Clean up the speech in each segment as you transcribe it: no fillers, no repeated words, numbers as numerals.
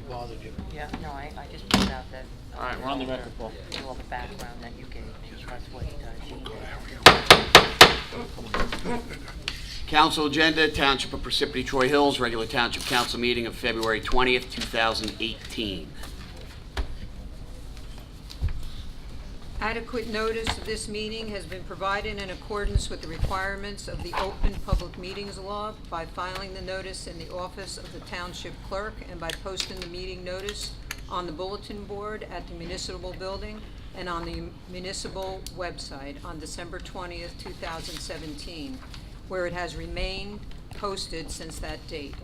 bothered you. Yeah, no, I just pulled out that. All right, we're on the record, Paul. All the background that you gave me, that's what he does. Council agenda, Township of Parsippany-Troy Hills, regular Township Council meeting of February 20th, 2018. Adequate notice of this meeting has been provided in accordance with the requirements of the Open Public Meetings Law by filing the notice in the office of the Township Clerk and by posting the meeting notice on the bulletin board at the municipal building and on the municipal website on December 20th, 2017, where it has remained posted since that date.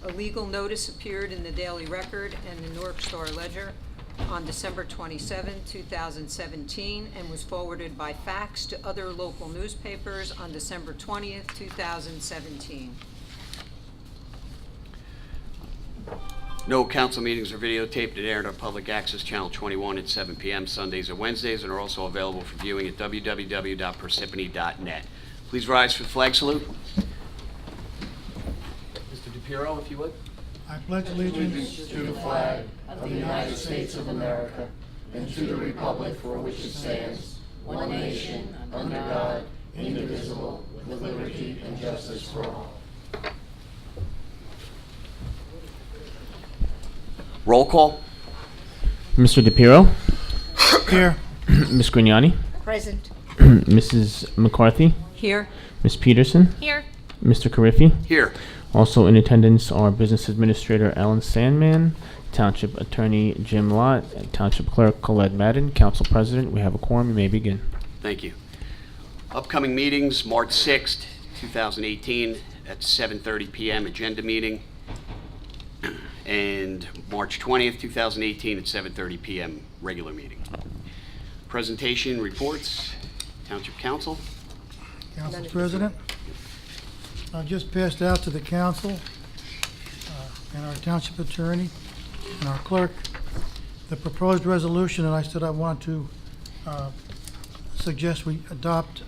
A legal notice appeared in the Daily Record and the Newark Star Ledger on December 27, 2017, and was forwarded by fax to other local newspapers on December 20th, 2017. No council meetings are videotaped and aired on Public Access Channel 21 at 7 p.m. Sundays and Wednesdays, and are also available for viewing at www.parsippany.net. Please rise for the flag salute. Mr. DePiero, if you would. I pledge allegiance to the flag of the United States of America and to the republic for which it stands, one nation, under God, indivisible, with liberty and justice for all. Roll call. Mr. DePiero, here. Ms. Grignani, Present. Mrs. McCarthy, Here. Ms. Peterson, Here. Mr. Carriffy. Here. Also in attendance are Business Administrator Alan Sandman, Township Attorney Jim Lott, and Township Clerk Colette Madden. Council President, we have a quorum. You may begin. Thank you. Upcoming meetings, March 6th, 2018 at 7:30 p.m. agenda meeting, and March 20th, 2018 at 7:30 p.m. regular meeting. Presentation reports, Township Council. Council President, I just passed out to the council and our township attorney and our clerk the proposed resolution, and I said I want to suggest we adopt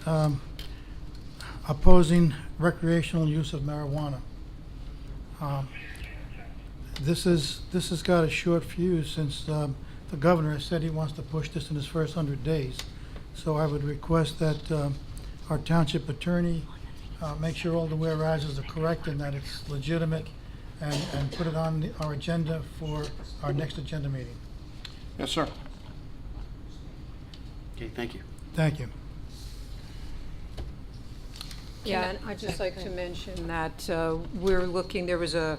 opposing recreational use of marijuana. This has got a short fuse since the governor has said he wants to push this in his first 100 days. So I would request that our township attorney make sure all the whereases are correct and that it's legitimate, and put it on our agenda for our next agenda meeting. Yes, sir. Okay, thank you. Thank you. Yeah, and I'd just like to mention that we're looking, there was a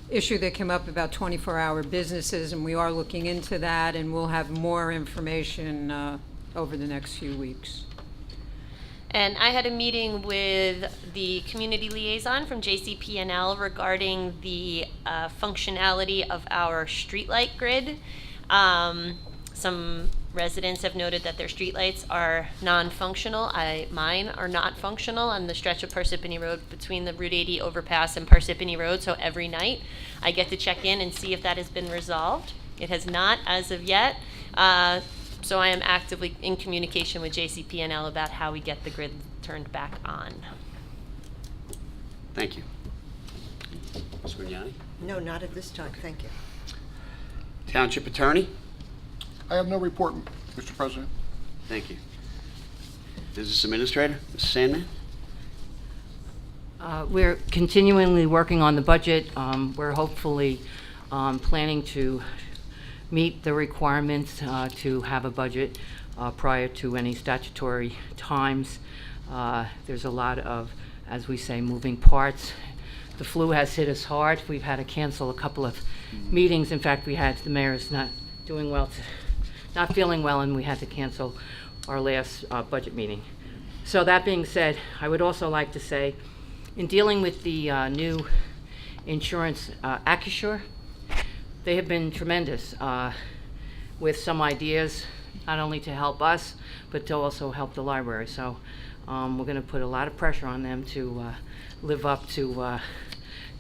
issue that came up about 24-hour businesses, and we are looking into that, and we'll have more information over the next few weeks. And I had a meeting with the community liaison from JCP&L regarding the functionality of our streetlight grid. Some residents have noted that their streetlights are non-functional. Mine are not functional on the stretch of Parsippany Road between the Route 80 overpass and Parsippany Road. So every night I get to check in and see if that has been resolved. It has not as of yet. So I am actively in communication with JCP&L about how we get the grid turned back on. Thank you. Ms. Grignani? No, not at this time, thank you. Township Attorney? I have no report, Mr. President. Thank you. Business Administrator, Mrs. Sandman? We're continually working on the budget. We're hopefully planning to meet the requirements to have a budget prior to any statutory times. There's a lot of, as we say, moving parts. The flu has hit us hard. We've had to cancel a couple of meetings. In fact, we had the mayor's not doing well, not feeling well, and we had to cancel our last budget meeting. So that being said, I would also like to say, in dealing with the new insurance, Accusure, they have been tremendous with some ideas, not only to help us, but to also help the library. So we're going to put a lot of pressure on them to live up to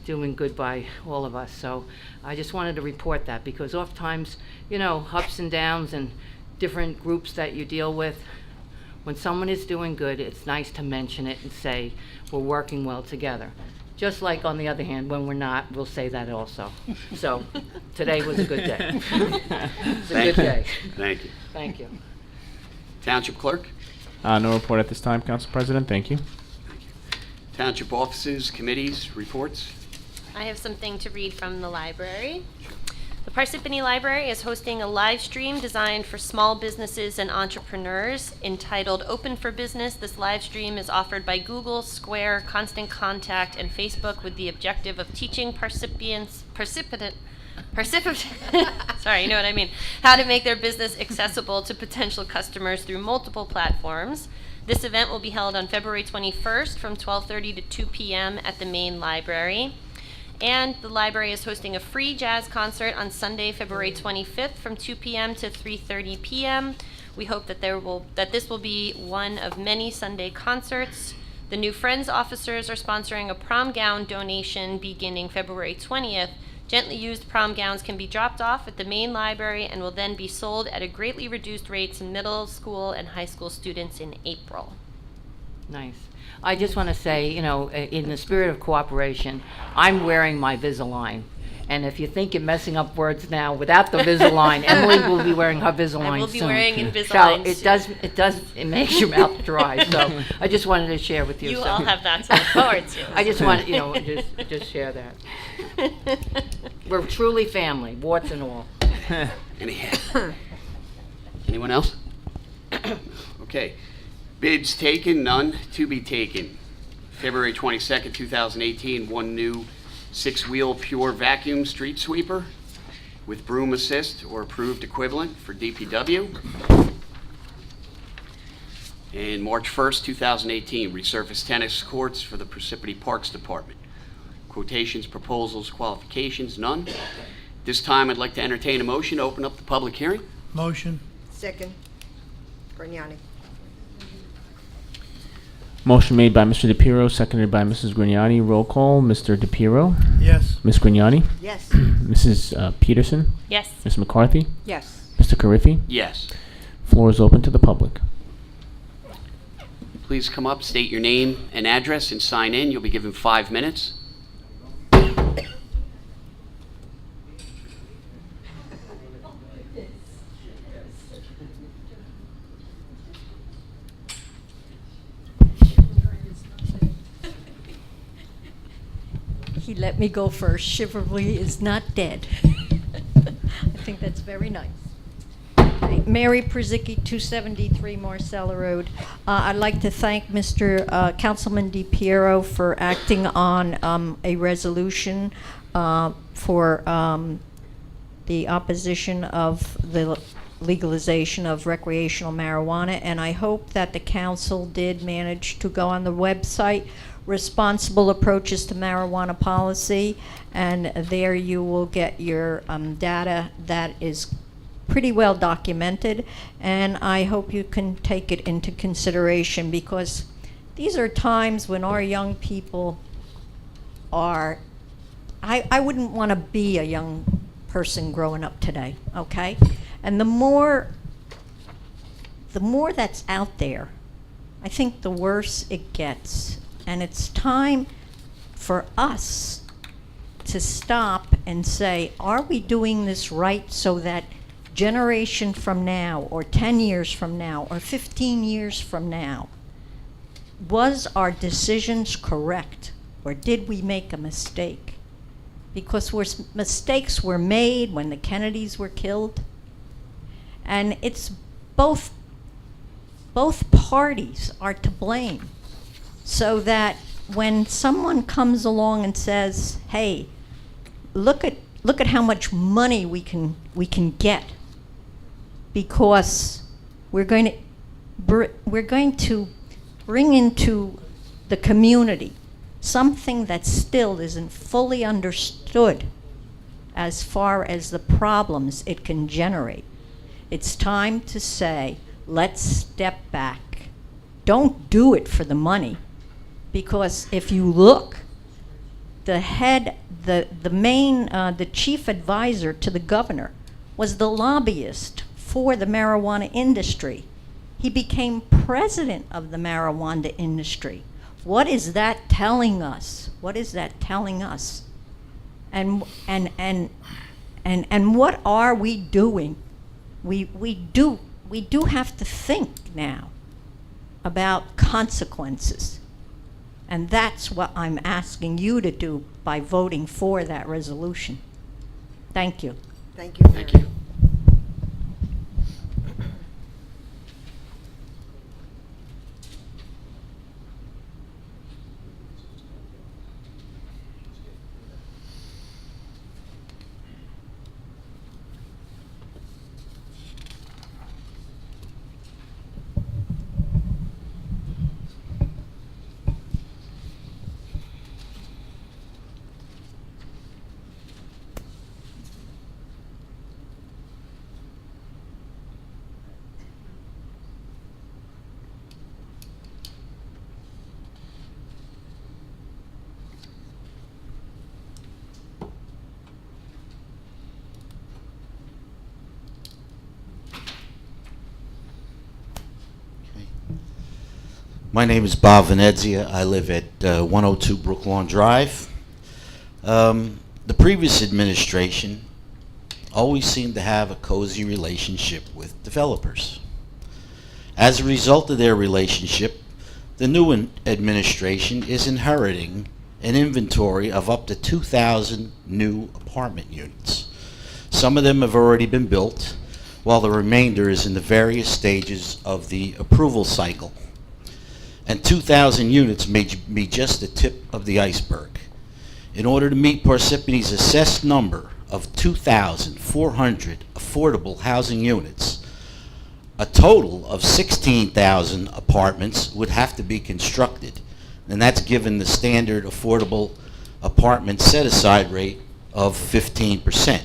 doing good by all of us. So I just wanted to report that, because oftentimes, you know, ups and downs and different groups that you deal with, when someone is doing good, it's nice to mention it and say we're working well together. Just like on the other hand, when we're not, we'll say that also. So today was a good day. It's a good day. Thank you. Thank you. Township Clerk? No report at this time, Council President. Thank you. Township offices, committees, reports? I have something to read from the library. The Parsippany Library is hosting a live stream designed for small businesses and entrepreneurs entitled Open for Business. This live stream is offered by Google, Square, Constant Contact, and Facebook with the objective of teaching participant, sorry, you know what I mean, how to make their business accessible to potential customers through multiple platforms. This event will be held on February 21st from 12:30 to 2 p.m. at the main library. And the library is hosting a free jazz concert on Sunday, February 25th from 2 p.m. to 3:30 p.m. We hope that this will be one of many Sunday concerts. The New Friends officers are sponsoring a prom gown donation beginning February 20th. Gently used prom gowns can be dropped off at the main library and will then be sold at a greatly reduced rate to middle school and high school students in April. Nice. I just want to say, you know, in the spirit of cooperation, I'm wearing my Visalign. And if you think you're messing up words now without the Visalign, Emily will be wearing her Visalign soon. I will be wearing Invisalign So it makes your mouth dry. So I just wanted to share with you. You so. all have that to look forward to. I just want, you know, just share that. We're truly family, warts and all. Anyone else? Okay. Bids taken, none to be taken. February 22nd, 2018, one new 6-wheel pure vacuum street sweeper with broom assist or approved equivalent for DPW. And March 1st, 2018, resurfaced tennis courts for the Parsippany Parks Department. Quotations, proposals, qualifications, none. This time, I'd like to entertain a motion to open up the public hearing. Motion. Second. Grignani. Motion made by Mr. DePiero, seconded by Mrs. Grignani. Roll call. Mr. DePiero. Yes. Ms. Grignani. Yes. Mrs. Peterson. Yes. Ms. McCarthy. Yes. Mr. Carriffy. Yes. Floor is open to the public. Please come up, state your name and address, and sign in. You'll be given 5 minutes. He let me go first. Chivalry is not dead. I think that's very nice. Mary Przicki, 273 Marcella Road. I'd like to thank Mr. Councilman DePiero for acting on a resolution for the opposition of the legalization of recreational marijuana, and I hope that the council did manage to go on the website Responsible Approaches to Marijuana Policy, and there you will get your data that is pretty well documented, and I hope you can take it into consideration, because these are times when our young people are, I wouldn't want to be a young person growing up today, okay? And the more that's out there, I think the worse it gets. And it's time for us to stop and say, are we doing this right, so that generation from now, or 10 years from now, or 15 years from now, was our decisions correct, or did we make a mistake? Because mistakes were made when the Kennedys were killed, and it's both parties are to blame. So that when someone comes along and says, "Hey, look at how much money we can get, because we're going to bring into the community something that still isn't fully understood as far as the problems it can generate." It's time to say, let's step back. Don't do it for the money. Because if you look, the chief advisor to the governor was the lobbyist for the marijuana industry. He became president of the marijuana industry. What is that telling us? What is that telling us? And what are we doing? We do have to think now about consequences. And that's what I'm asking you to do by voting for that resolution. Thank you. Thank you, Mary. Thank you. My name is Bob Venezia. I live at 102 Brooklawn Drive. The previous administration always seemed to have a cozy relationship with developers. As a result of their relationship, the new administration is inheriting an inventory of up to 2,000 new apartment units. Some of them have already been built, while the remainder is in the various stages of the approval cycle. And 2,000 units may be just the tip of the iceberg. In order to meet Parsippany's assessed number of 2,400 affordable housing units, a total of 16,000 apartments would have to be constructed, and that's given the standard affordable apartment set-aside rate of 15%.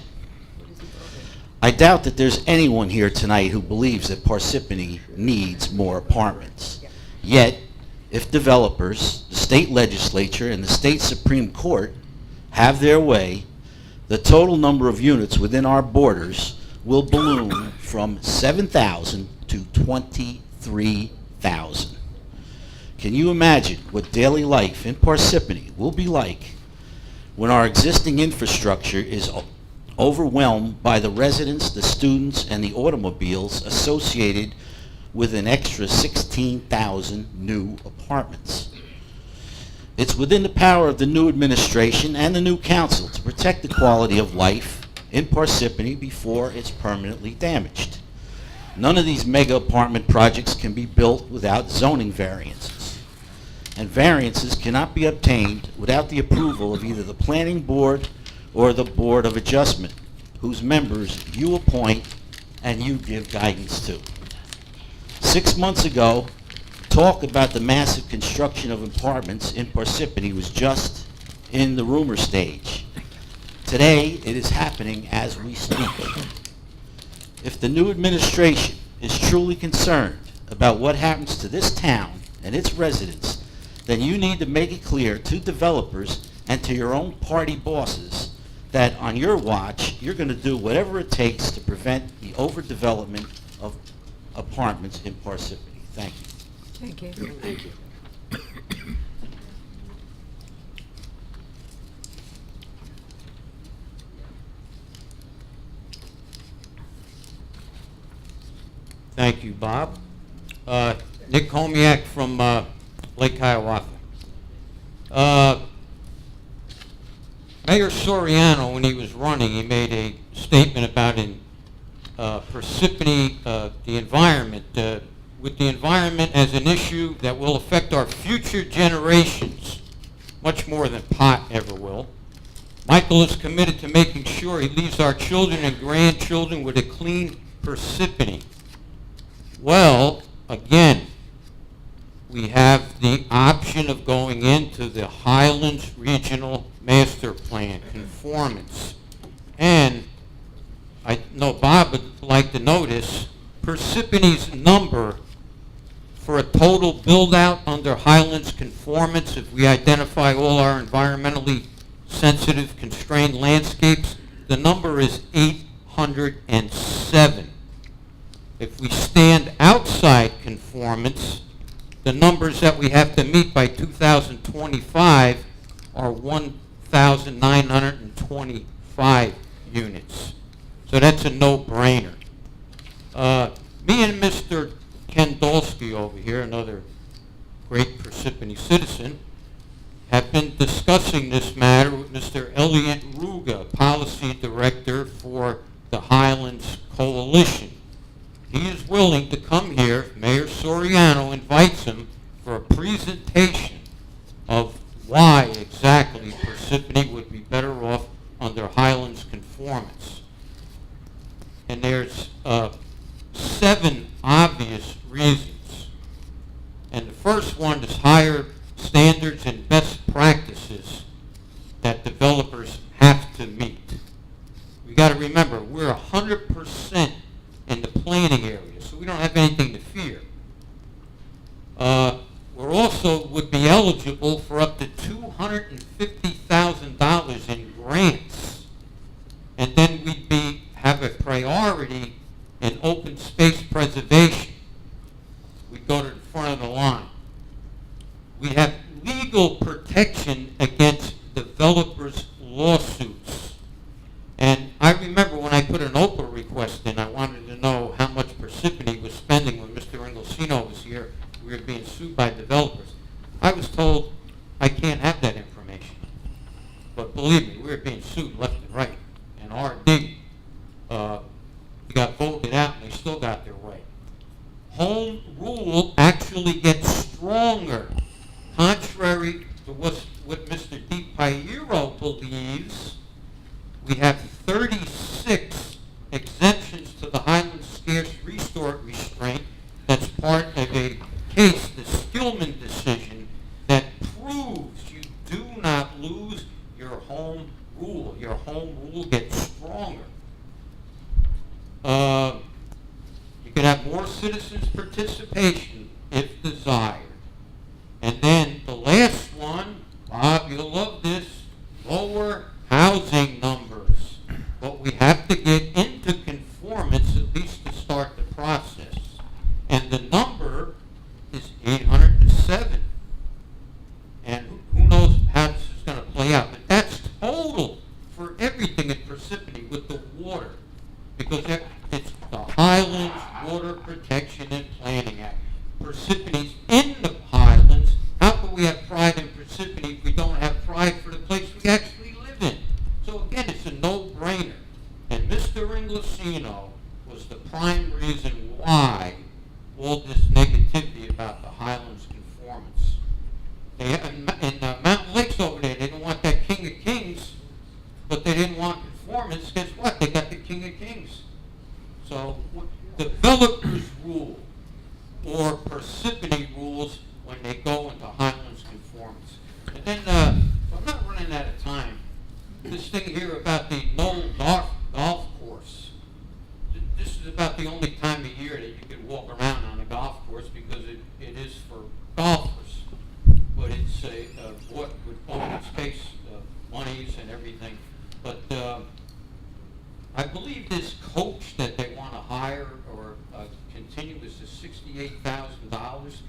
I doubt that there's anyone here tonight who believes that Parsippany needs more apartments. Yet, if developers, the state legislature, and the state Supreme Court have their way, the total number of units within our borders will balloon from 7,000 to 23,000. Can you imagine what daily life in Parsippany will be like when our existing infrastructure is overwhelmed by the residents, the students, and the automobiles associated with an extra 16,000 new apartments? It's within the power of the new administration and the new council to protect the quality of life in Parsippany before it's permanently damaged. None of these mega apartment projects can be built without zoning variances. And variances cannot be obtained without the approval of either the planning board or the Board of Adjustment, whose members you appoint and you give guidance to. 6 months ago, talk about the massive construction of apartments in Parsippany was just in the rumor stage. Today, it is happening as we speak. If the new administration is truly concerned about what happens to this town and its residents, then you need to make it clear to developers and to your own party bosses that on your watch, you're going to do whatever it takes to prevent the overdevelopment of apartments in Parsippany. Thank you. Thank you. Thank you. Thank you, Bob. Nick Komiak from Lake Hiawatha. Mayor Soriano, when he was running, he made a statement about Parsippany, the environment, with the environment as an issue that will affect our future generations, much more than pot ever will. Michael is committed to making sure he leaves our children and grandchildren with a clean Parsippany. Well, again, we have the option of going into the Highlands Regional Master Plan conformance. And I know Bob would like to notice Parsippany's number for a total build-out under Highlands conformance, if we identify all our environmentally sensitive constrained landscapes, the number is 807. If we stand outside conformance, the numbers that we have to meet by 2025 are 1,925 units. So that's a no-brainer. Me and Mr. Ken Dolsky over here, another great Parsippany citizen, have been discussing this matter with Mr. Elliot Ruga, Policy Director for the Highlands Coalition. He is willing to come here, if Mayor Soriano invites him, for a presentation of why exactly Parsippany would be better off under Highlands conformance. And there's 7 obvious reasons. And the first one is higher standards and best practices that developers have to meet. We got to remember, we're 100% in the planning area, so we don't have anything to fear. We're also would be eligible for up to $250,000 in grants, and then we'd have a priority in open space preservation. We'd go to the front of the line. We have legal protection against developers' lawsuits. And I remember when I put an Oprah request in, I wanted to know how much Parsippany was spending when Mr. Inglesino was here. We were being sued by developers. I was told I can't have that information. But believe me, we were being sued left and right. And RD got voted out and they still got their way. Home rule actually gets stronger. Contrary to what Mr. DiPiero believes, we have 36 exemptions to the Highland Scarce Resort Restraint that's part of a case, the Skillman decision, that proves you do not lose your home rule. Your home rule gets stronger. You can have more citizens' participation if desired. And then the last one, Bob, you'll love this, lower housing numbers. But we have to get into conformance at least to start the process. And the number is 807. And who knows how this is going to play out. But that's total for everything in Parsippany with the water. Because it's the Highlands Water Protection and Planning Act. Parsippany's in the Highlands. How can we have pride in Parsippany if we don't have pride for the place we actually live in? So again, it's a no-brainer. And Mr. Inglesino was the prime reason why all this negativity about the Highlands conformance. In Mountain Lakes over there, they don't want that King of Kings, but they didn't want conformance. Guess what? They got the King of Kings. So developers rule or Parsippany rules when they go into Highlands conformance. And then, so I'm not running out of time. This thing here about the Knoll golf course. This is about the only time of year that you can walk around on a golf course because it is for golfers. But it's what with open space monies and everything. But I believe this coach that they want to hire or continue is $68,000.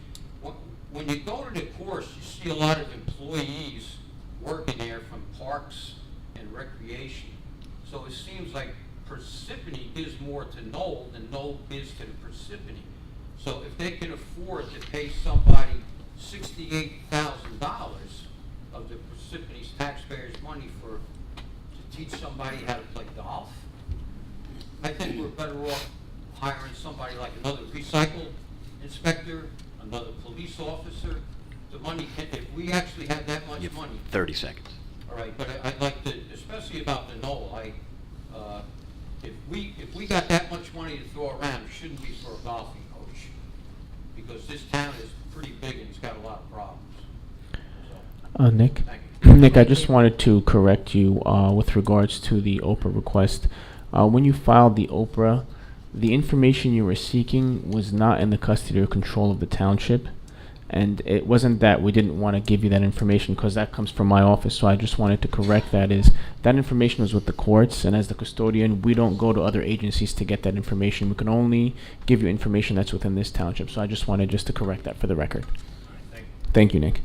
When you go to the course, you see a lot of employees working there from parks and recreation. So it seems like Parsippany gives more to Knoll than Knoll gives to the Parsippany. So if they can afford to pay somebody $68,000 of the Parsippany's taxpayers' money to teach somebody how to play golf, I think we're better off hiring somebody like another recycle inspector, another police officer. The money, if we actually have that much money. 30 seconds. All right, but I'd like to, especially about the Knoll, if we got that much money to throw around, it shouldn't be for a golfing coach, because this town is pretty big and it's got a lot of problems. So, Nick? thank you. Nick, I just wanted to correct you with regards to the Oprah request. When you filed the Oprah, the information you were seeking was not in the custody or control of the township, And it wasn't that we didn't want to give you that information, because that comes from my office. So I just wanted to correct that. Is that information was with the courts, and as the custodian, we don't go to other agencies to get that information. We can only give you information that's within this township. So I just wanted just to correct that for the record. Thank you, Nick.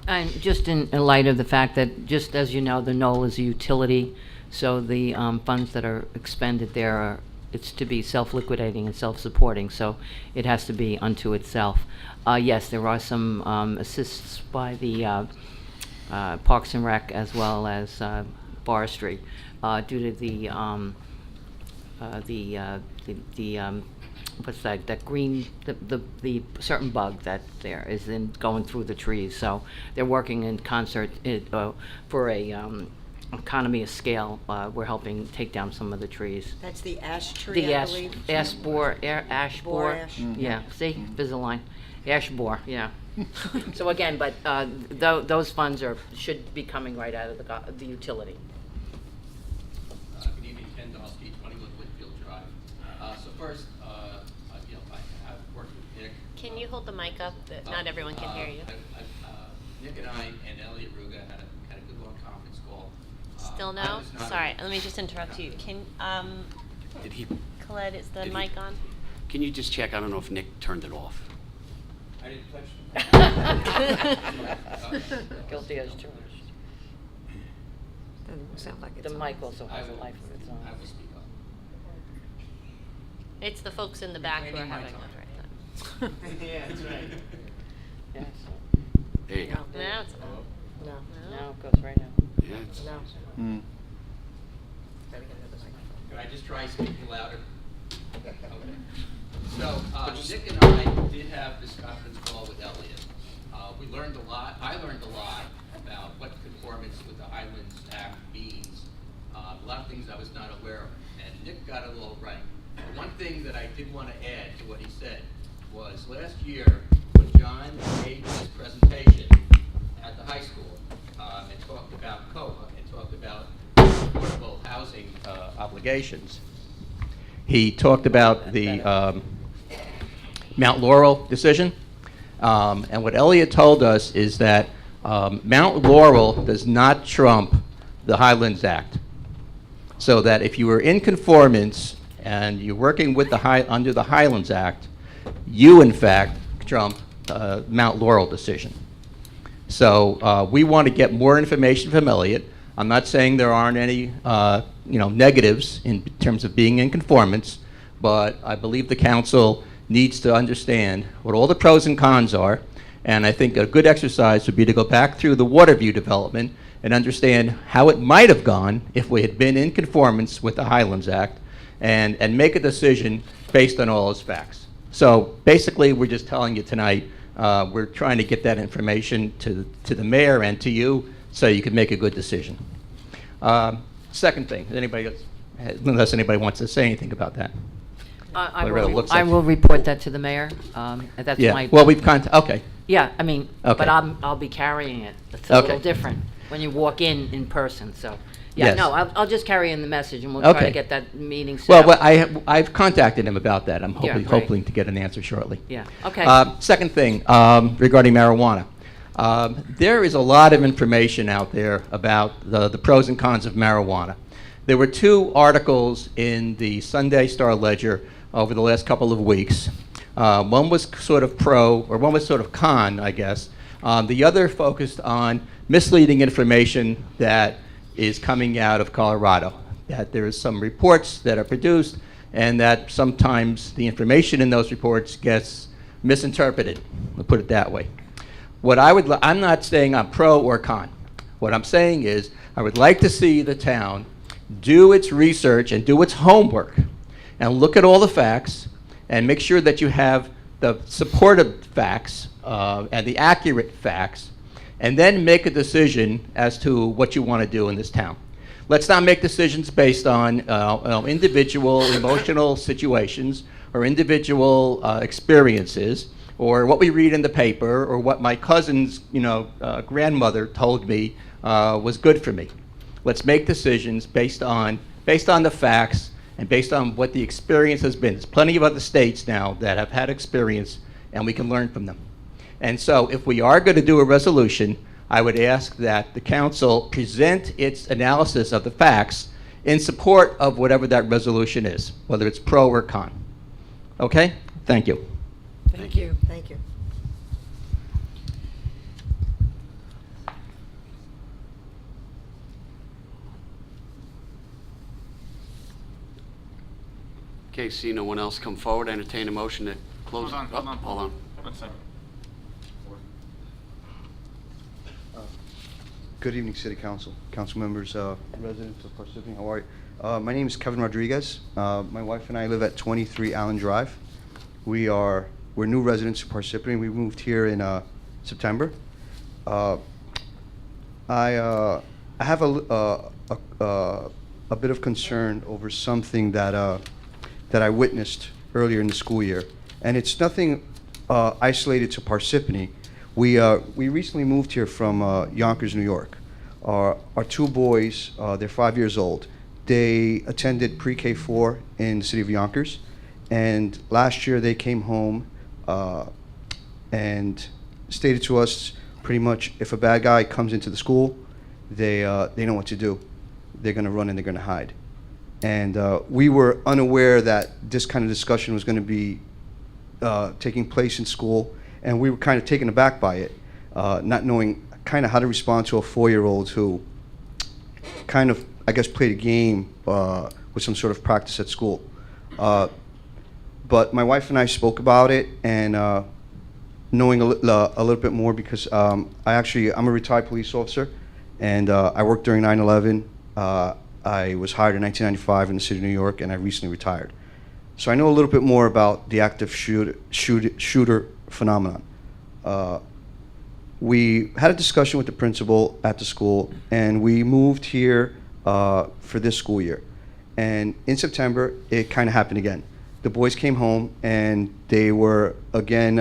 And just in light of the fact that, just as you know, the Knoll is a utility, so the funds that are expended there are, it's to be self-liquidating and self-supporting, so it has to be unto itself. Yes, there are some assists by the Parks and Rec as well as forestry due to the what's that green, the certain bug that there is in going through the trees. So they're working in concert for a economy of scale. We're helping take down some of the trees. That's the ash tree, The I ash, believe. ash borer, ash borer. Ash. Yeah, see, Invisalign. Ash borer, yeah. So again, but those funds should be coming right out of the utility. Good evening, Ken Dosky, 21 Whitfield Drive. So first, I have worked with Nick. Can you hold the mic up? Not everyone can hear you. Nick and I and Elliot Ruga had a good long conference call. Still I no? was not- Sorry, let me just interrupt you. Did he, Colette, is the Did he- mic on? can you just check? I don't know if Nick turned it off. I didn't touch Guilty as charged. Doesn't sound like it's The on. mic also I has a will- life of its own. I will speak up. It's the folks in the back who are Reclaiming my having a time. hard time. Yeah, that's right. Yes. There you go. Now it's on. No. Now it goes right now. Yeah, it's- No. Can I just try speaking louder? Okay. So, Nick and I did have this conference call with Elliot. We learned a lot, I learned a lot about what conformance with the Highlands Act means. A lot of things I was not aware of, and Nick got it all right. But one thing that I did want to add to what he said was last year, when John gave his presentation at the high school, and talked about COA, and talked about affordable housing obligations. He talked about the Mount Laurel decision. And what Elliot told us is that Mount Laurel does not trump the Highlands Act. So that if you were in conformance and you're working with under the Highlands Act, you in fact trump Mount Laurel decision. So we want to get more information from Elliot. I'm not saying there aren't any negatives in terms of being in conformance, but I believe the council needs to understand what all the pros and cons are. And I think a good exercise would be to go back through the Waterview development and understand how it might have gone if we had been in conformance with the Highlands Act, and make a decision based on all those facts. So basically, we're just telling you tonight, we're trying to get that information to the mayor and to you so you can make a good decision. Second thing, unless anybody wants to say anything about that. I Whatever it looks like. will report that to the mayor. That's Yeah, my. well, okay. Yeah, I mean, Okay. but I'll be carrying it. It's a little Okay. different when you walk in person, so. Yeah, Yes. no, I'll just carry in the message and we'll try to Okay. get that meeting set Well, up. I've contacted him about that. I'm Yeah, hoping, great. hoping to get an answer shortly. Yeah, okay. Second thing, regarding marijuana. There is a lot of information out there about the pros and cons of marijuana. There were 2 articles in the Sunday Star Ledger over the last couple of weeks. One was sort of pro, or one was sort of con, I guess. The other focused on misleading information that is coming out of Colorado, that there is some reports that are produced and that sometimes the information in those reports gets misinterpreted, we'll put it that way. I'm not saying I'm pro or con. What I'm saying is I would like to see the town do its research and do its homework and look at all the facts and make sure that you have the supportive facts and the accurate facts, and then make a decision as to what you want to do in this town. Let's not make decisions based on individual emotional situations or individual experiences, or what we read in the paper, or what my cousin's grandmother told me was good for me. Let's make decisions based on the facts and based on what the experience has been. There's plenty of other states now that have had experience, and we can learn from them. And so if we are going to do a resolution, I would ask that the council present its analysis of the facts in support of whatever that resolution is, whether it's pro or con. Okay? Thank you. Thank you. Thank you. Okay, see no one else come forward, entertain a motion to close. Hold on. Hold on. 1 second. Good evening, City Council, council members, residents of Parsippany. How are you? My name is Kevin Rodriguez. My wife and I live at 23 Allen Drive. We're new residents of Parsippany. We moved here in September. I have a bit of concern over something that I witnessed earlier in the school year, and it's nothing isolated to Parsippany. We recently moved here from Yonkers, New York. Our two boys, they're 5 years old. They attended pre-K4 in the city of Yonkers, and last year they came home and stated to us pretty much if a bad guy comes into the school, they know what to do. They're going to run and they're going to hide. And we were unaware that this kind of discussion was going to be taking place in school, and we were kind of taken aback by it, not knowing kind of how to respond to a 4-year-old who kind of, I guess, played a game with some sort of practice at school. But my wife and I spoke about it, and knowing a little bit more, because I'm a retired police officer, and I worked during 9/11. I was hired in 1995 in the city of New York, and I recently retired. So I know a little bit more about the active shooter phenomenon. We had a discussion with the principal at the school, and we moved here for this school year. And in September, it kind of happened again. The boys came home, and they were, again,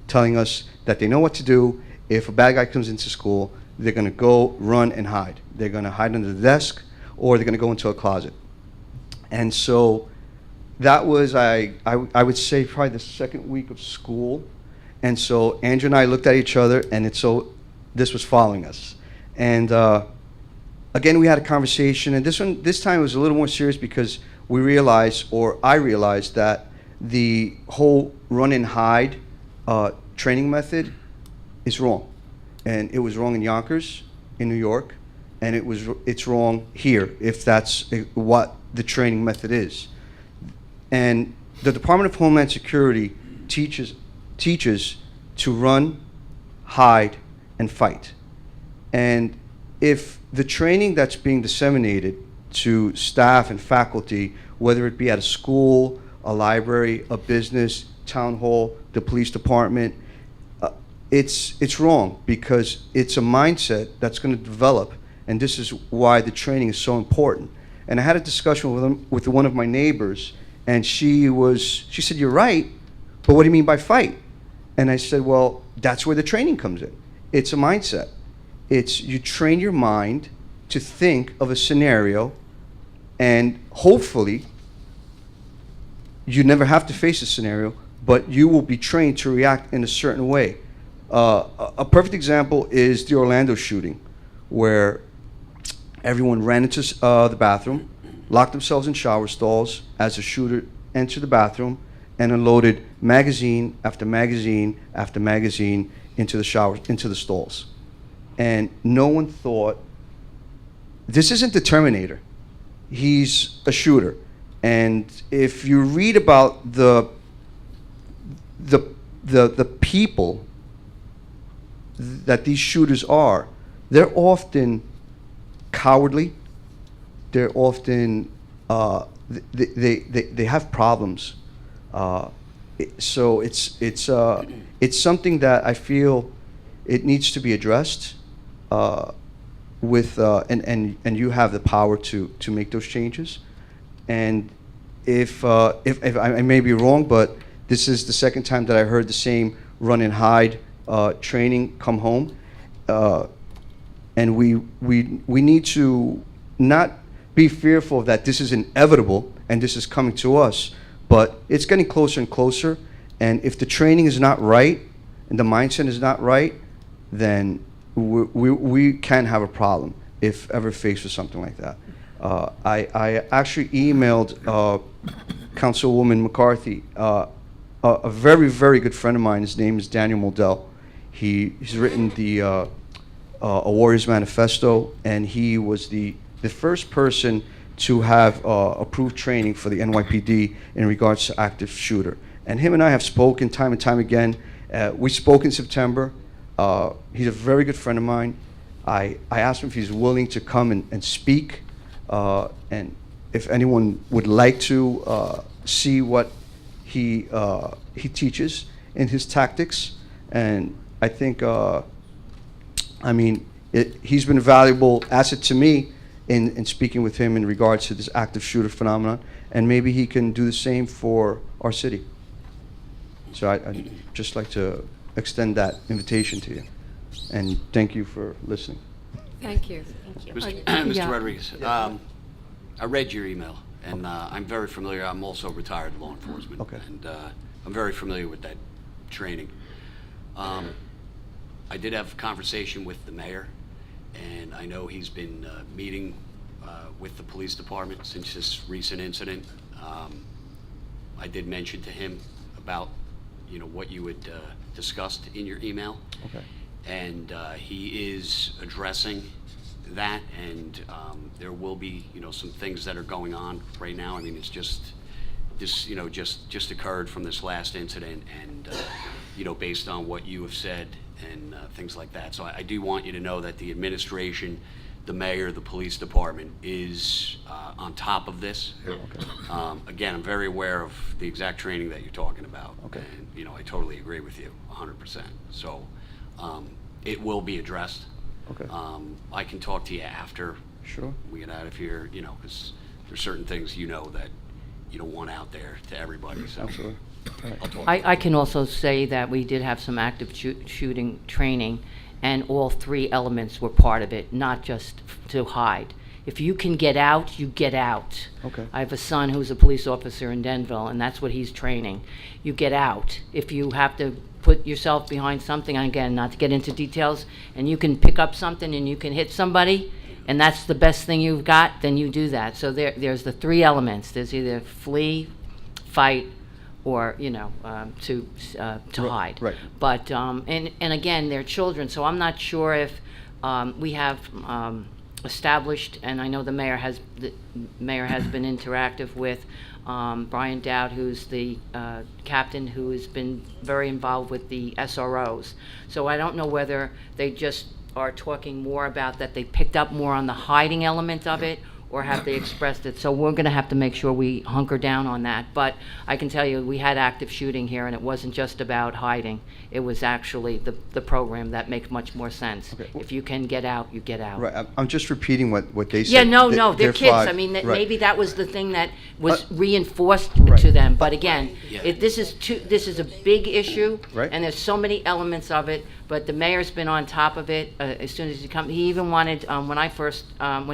telling us that they know what to do. If a bad guy comes into school, they're going to go run and hide. They're going to hide under the desk, or they're going to go into a closet. And so that was, I would say, probably the second week of school. And so Andrew and I looked at each other, and this was following us. And again, we had a conversation, and this time it was a little more serious because we realized, or I realized, that the whole run and hide training method is wrong. And it was wrong in Yonkers, in New York, and it's wrong here, if that's what the training method is. And the Department of Homeland Security teaches to run, hide, and fight. And if the training that's being disseminated to staff and faculty, whether it be at a school, a library, a business, town hall, the police department, it's wrong, because it's a mindset that's going to develop, and this is why the training is so important. And I had a discussion with one of my neighbors, and she said, "You're right, but what do you mean by fight?" And I said, "Well, that's where the training comes in. It's a mindset. It's you train your mind to think of a scenario, and hopefully you never have to face a scenario, but you will be trained to react in a certain way." A perfect example is the Orlando shooting, where everyone ran into the bathroom, locked themselves in shower stalls as the shooter entered the bathroom, and unloaded magazine after magazine after magazine into the stalls. And no one thought, this isn't the Terminator. He's a shooter. And if you read about the people that these shooters are, they're often cowardly. They're often they have problems. So it's something that I feel it needs to be addressed with and you have the power to make those changes. And if I may be wrong, but this is the second time that I heard the same run and hide training come home, and we need to not be fearful that this is inevitable and this is coming to us, but it's getting closer and closer. And if the training is not right and the mindset is not right, then we can have a problem if ever faced with something like that. I actually emailed Councilwoman McCarthy, a very, very good friend of mine. His name is Daniel Moldell. He's written the A Warrior's Manifesto, and he was the first person to have approved training for the NYPD in regards to active shooter. And him and I have spoken time and time again. We spoke in September. He's a very good friend of mine. I asked him if he's willing to come and speak, and if anyone would like to see what he teaches in his tactics. And I think, he's been a valuable asset to me in speaking with him in regards to this active shooter phenomenon, and maybe he can do the same for our city. So I'd just like to extend that invitation to you, and thank you for listening. Thank you. Mr. Rodriguez, I read your email, and I'm very familiar. I'm also retired law enforcement, Okay. and I'm very familiar with that training. I did have a conversation with the mayor, and I know he's been meeting with the police department since this recent incident. I did mention to him about, what you had discussed in your email. Okay. And he is addressing that, and there will be, some things that are going on right now. I mean, it's just this, just occurred from this last incident, and based on what you have said and things like that. So I do want you to know that the administration, the mayor, the police department is on top of this. Okay. Again, I'm very aware of the exact training that you're talking about. Okay. And, I totally agree with you 100%. So it will be addressed. Okay. I can talk to you after Sure. we get out of here, because there's certain things that you don't want out there to everybody. So Absolutely. All right. I'll talk to you. I can also say that we did have some active shooting training, and all three elements were part of it, not just to hide. If you can get out, you get out. Okay. I have a son who's a police officer in Denville, and that's what he's training. You get out. If you have to put yourself behind something, again, not to get into details, and you can pick up something and you can hit somebody, and that's the best thing you've got, then you do that. So there's the three elements. There's either flee, fight, or to hide. Right. But and again, they're children, so I'm not sure if we have established, and I know the mayor has been interactive with Brian Dowd, who's the captain, who has been very involved with the SROs. So I don't know whether they just are talking more about that they picked up more on the hiding element of it, or have they expressed it? So we're going to have to make sure we hunker down on that. But I can tell you, we had active shooting here, and it wasn't just about hiding. It was actually the program that makes much more sense. Okay. If you can get out, you get out. Right. I'm just repeating what they said. Yeah, no, They- they're kids. five. I mean, Right. maybe that was the thing that was reinforced Right. to them. But again, Yeah. this is a big issue, Right. and there's so many elements of it. But the mayor's been on top of it as soon as he come. He even wanted when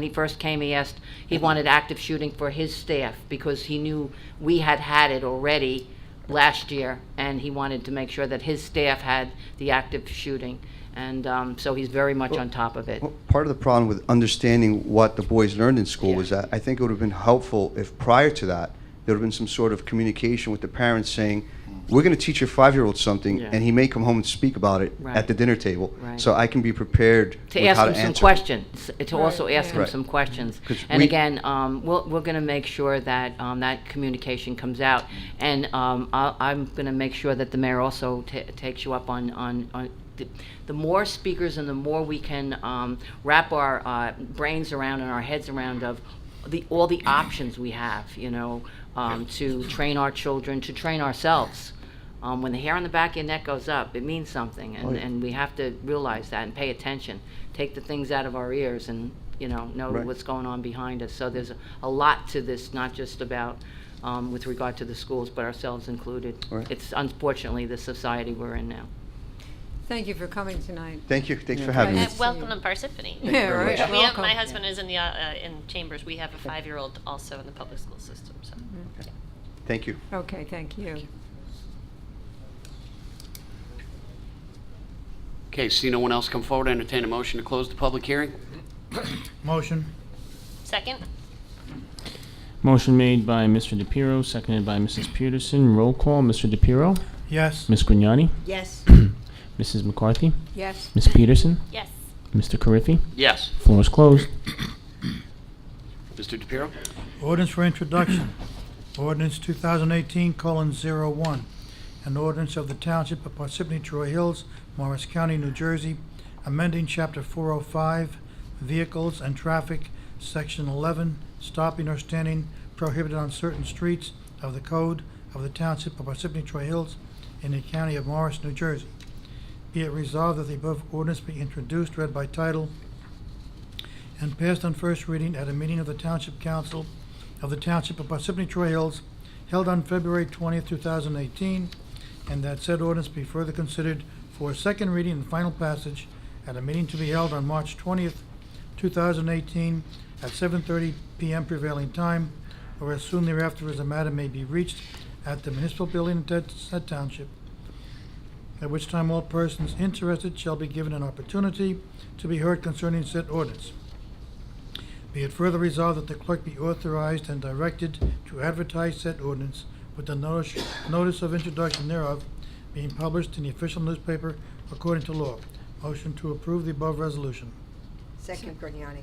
he first came, he wanted active shooting for his staff because he knew we had it already last year, and he wanted to make sure that his staff had the active shooting. And so he's very much on top of it. Well, part of the problem with understanding what the boys learned in school was that I think it would have been helpful if prior to that there would have been some sort of communication with the parents saying, we're going to teach your 5-year-old something, Yeah. and he may come home and speak about it Right. at the dinner table, Right. so I can be prepared To with ask how him to some answer. questions, to also ask him Right. some questions. 'Cause And we- again, we're going to make sure that that communication comes out. And I'm going to make sure that the mayor also takes you up on the more speakers and the more we can wrap our brains around and our heads around of all the options we have, to train our children, to train ourselves. When the hair on the back of your neck goes up, it means something, and, Oh, yeah. and we have to realize that and pay attention. Take the things out of our ears and, know Right. what's going on behind us. So there's a lot to this, not just about with regard to the schools, but ourselves included. Right. It's unfortunately the society we're in now. Thank you for coming tonight. Thank you. Thanks for having me. And welcome to Parsippany. Yeah, very right. much. We have, my Welcome. husband is in the in Chambers. We have a 5-year-old also in the public school system. So. Thank you. Okay, thank you. Okay, see no one else come forward, entertain a motion to close the public hearing? Motion. Second. Motion made by Mr. DePiero, seconded by Mrs. Peterson. Roll call, Mr. DePiero, Yes. Ms. Grignani, Yes. Mrs. McCarthy, Yes. Ms. Peterson, Yes. Mr. Carriffy. Yes. Floor is closed. Mr. DePiero? Ordinance for introduction. Ordinance 2018:01. An ordinance of the Township of Parsippany-Troy Hills, Morris County, New Jersey, amending Chapter 405, Vehicles and Traffic, Section 11, stopping or standing prohibited on certain streets of the Code of the Township of Parsippany-Troy Hills in the County of Morris, New Jersey. Be it resolved that the above ordinance be introduced, read by title, and passed on first reading at a meeting of the Township Council of the Township of Parsippany-Troy Hills held on February 20th, 2018, and that said ordinance be further considered for second reading and final passage at a meeting to be held on March 20th, 2018, at 7:30 p.m. prevailing time, or as soon thereafter as the matter may be reached at the municipal building in said township, at which time all persons interested shall be given an opportunity to be heard concerning said ordinance. Be it further resolved that the clerk be authorized and directed to advertise said ordinance with the notice of introduction thereof being published in the official newspaper according to law. Motion to approve the above resolution. Second, Grignani.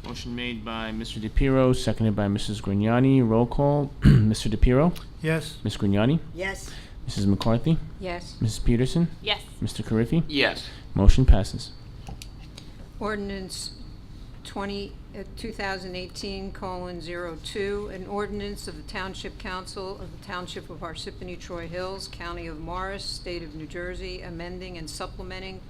Motion made by Mr. DePiero, seconded by Mrs. Grignani. Roll call, Mr. DePiero, Yes. Ms. Grignani, Yes. Mrs. McCarthy, Yes. Mrs. Peterson, Yes. Mr. Carriffy. Yes. Motion passes. Ordinance 2018:02, an ordinance of the Township Council of the Township of Parsippany-Troy Hills, County of Morris, State of New Jersey, amending and supplementing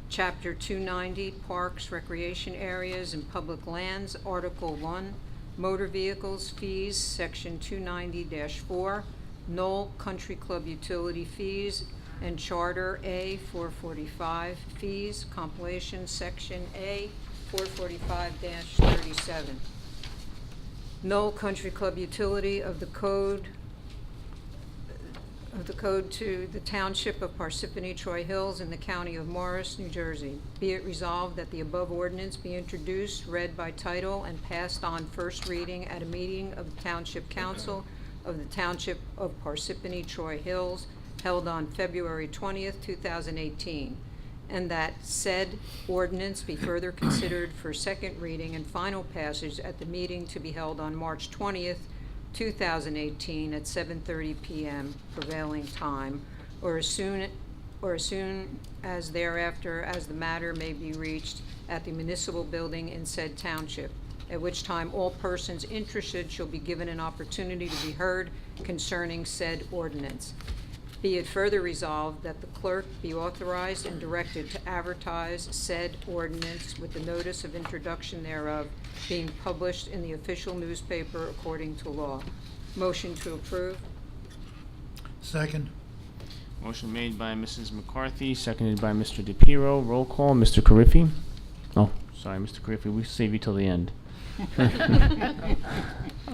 Chapter 290, Parks, Recreation Areas, and Public Lands, Article 1, Motor Vehicles Fees, Section 290-4, Knoll Country Club Utility Fees, and Charter A 445 Fees, compilation Section A 445-37. Knoll Country Club Utility of the Code to the Township of Parsippany-Troy Hills in the County of Morris, New Jersey. Be it resolved that the above ordinance be introduced, read by title, and passed on first reading at a meeting of the Township Council of the Township of Parsippany-Troy Hills held on February 20th, 2018, and that said ordinance be further considered for second reading and final passage at the meeting to be held on March 20th, 2018 at 7:30 p.m. prevailing time, or as soon as thereafter as the matter may be reached at the municipal building in said township, at which time all persons interested shall be given an opportunity to be heard concerning said ordinance. Be it further resolved that the clerk be authorized and directed to advertise said ordinance with the notice of introduction thereof being published in the official newspaper according to law. Motion to approve? Second. Motion made by Mrs. McCarthy, seconded by Mr. DePiero. Roll call, Mr. Carriffy. Oh, sorry, Mr. Carriffy, we save you till the end.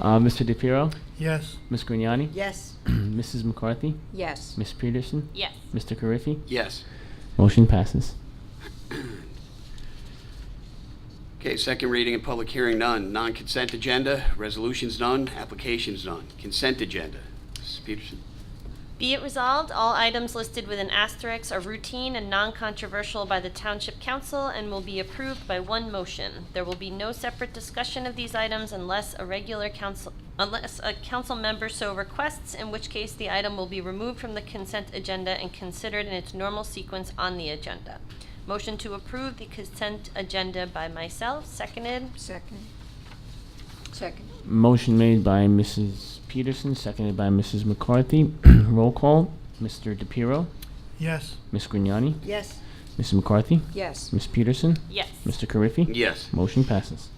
Mr. DePiero, Yes. Ms. Grignani, Yes. Mrs. McCarthy, Yes. Ms. Peterson, Yes. Mr. Carriffy. Yes. Motion passes. Okay, second reading and public hearing, none. Non-consent agenda, resolutions, none. Applications, none. Consent agenda. Mrs. Peterson. Be it resolved, all items listed with an asterisk are routine and non-controversial by the Township Council and will be approved by one motion. There will be no separate discussion of these items unless a council member so requests, in which case the item will be removed from the consent agenda and considered in its normal sequence on the agenda. Motion to approve the consent agenda by myself, seconded. Second. Motion made by Mrs. Peterson, seconded by Mrs. McCarthy. Roll call, Mr. DePiero, Yes. Ms. Grignani, Yes. Mrs. McCarthy, Yes. Ms. Peterson, Yes. Mr. Carriffy. Yes. Motion passes.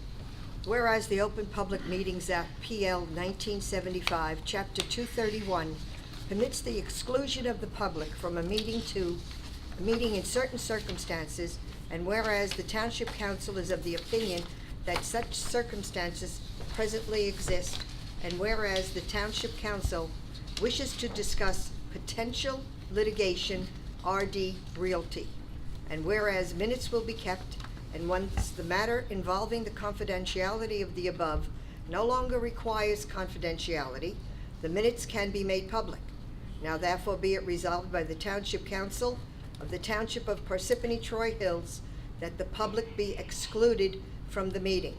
Whereas the Open Public Meetings Act, PL 1975, Chapter 231, permits the exclusion of the public from a meeting to meeting in certain circumstances, and whereas the Township Council is of the opinion that such circumstances presently exist, and whereas the Township Council wishes to discuss potential litigation, RD Realty, and whereas minutes will be kept, and once the matter involving the confidentiality of the above no longer requires confidentiality, the minutes can be made public. Now therefore be it resolved by the Township Council of the Township of Parsippany-Troy Hills that the public be excluded from the meeting.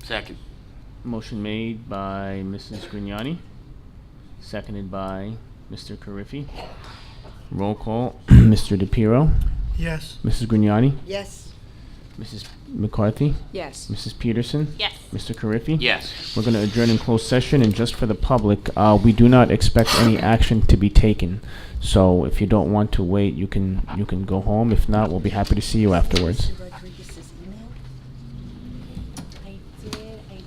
Second. Motion made by Mrs. Grignani, seconded by Mr. Carriffy. Roll call. Mr. DePiero, Yes. Mrs. Grignani, Yes. Mrs. McCarthy, Yes. Mrs. Peterson, Yes. Mr. Carriffy. Yes. We're going to adjourn in closed session, and just for the public, we do not expect any action to be taken. So if you don't want to wait, you can go home. If not, we'll be happy to see you afterwards. Mr. Rodriguez's email? I did, I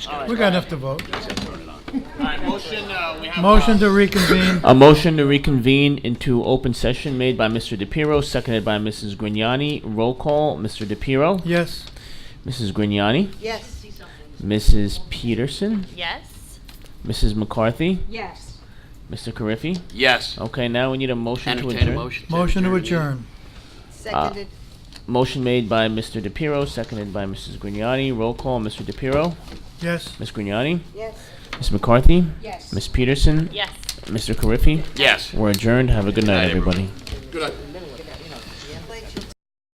believe. We got enough to vote. All right, motion, we have... Motion to reconvene. A motion to reconvene into open session made by Mr. DePiero, seconded by Mrs. Grignani. Roll call. Mr. DePiero, Yes. Mrs. Grignani, Yes. Mrs. Peterson, Yes. Mrs. McCarthy, Yes. Mr. Carriffy. Yes. Okay, now we need a motion to Entertain a adjourn. motion. Motion to the meeting. adjourn. Seconded. Motion made by Mr. DePiero, seconded by Mrs. Grignani. Roll call. Mr. DePiero, Yes. Ms. Grignani, Yes. Ms. McCarthy, Yes. Ms. Peterson, Yes. Mr. Carriffy. Yes. We're adjourned. Have a good night, Good night, everybody. Good night.